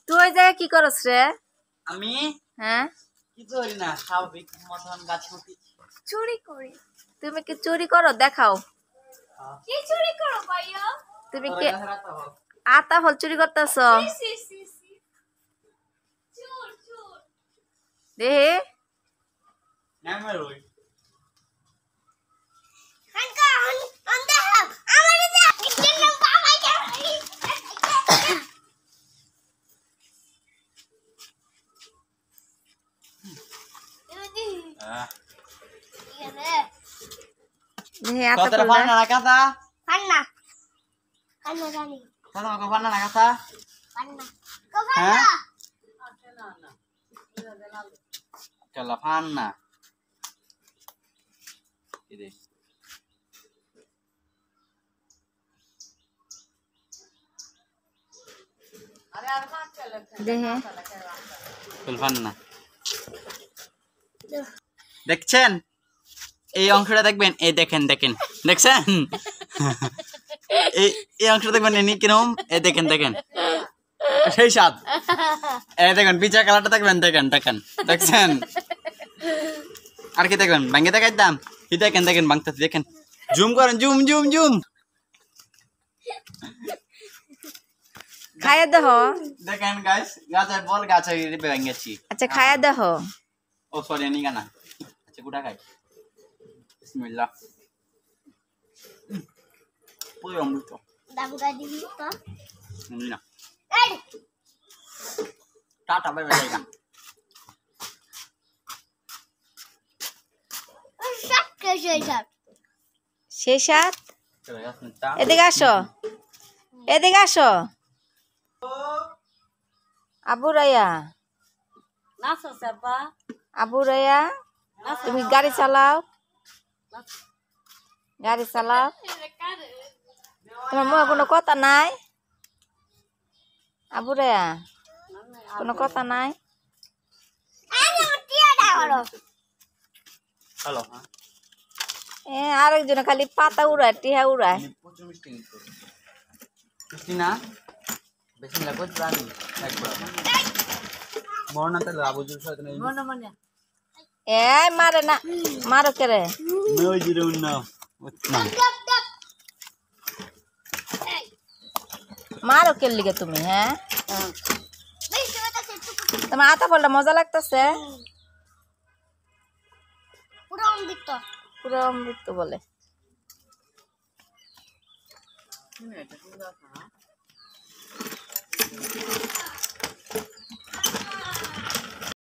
তুই ওই জায়গায় কি করছ রে? আমি হ্যাঁ কি করি না, স্বাভাবিক মতন গাছ উঠি। চুরি করি। তুমি কি চুরি করো? দেখাও। কি চুরি করো ভাইয়া? তুমি কি আতা ফল চুরি করতেছ? সি সি সি চোর চোর দেহে নামের ওই হানকা অন দা হাব আমারে দে কিচেন নাম বাবা যা দেহে আতা কতটা ফল পান্না না কাঁথা পান্না পান্না জানি কত আমাকে পান্না না কাঁথা পান্না কো হ্যাঁ পান্না চলা পান্না ইদে দেহে ফুল পান্না দেখছেন? এই অংশটা দেখবেন, এই দেখেন দেখেন দেখছেন? এই অংশটা দেখবেন এনি কিরম, এই দেখেন দেখেন সেই স্বাদ। এই দেখেন পিচা কালারটা দেখবেন, দেখেন দেখেন দেখছেন? আর কি দেখবেন? ভাঙ্গে দেখাইতাম, এই দেখেন দেখেন ভাঙতেছে, দেখেন জুম করেন, জুম জুম জুম খাইয়া দেহ। দেখেন গাছ, গাছের বল গাছ ভেঙেছি। আচ্ছা খাইয়া দেহ। ও সরি এনি গানা। আচ্ছা গুটা খাই। বিসমিল্লাহ। পুরো অমৃত। দাবুকা দিবি তো না এই টাটা বাই বাই গান। সব কেসে সব সেই সাত চলে আসুন তা। এদিকে আসো, এদিকে আসো। আবু রায়া, নাচো সাবা আবু রায়া, তুমি গাড়ি চালাও, গাড়ি চালাও। তোমার মুখে কোনো কথা নাই? আবু রায়া কোনো কথা নাই? আরে টিয়া দাও হ্যালো আরেকজনে খালি পাতা উড়ায়, টিহা উড়ায়। প্রচুর মিষ্টি কিন্তু মিষ্টি না বেশি লাগবে প্রাণী একবার মরনা তাহলে আবুজুর সাথে নেই মারে না, মারো কে রে? নই জিরো না উৎনা মারো কে লিগে তুমি? হ্যাঁ তোমার আতা ফলটা মজা লাগতেছে, পুরো অমৃত পুরো অমৃত বলে।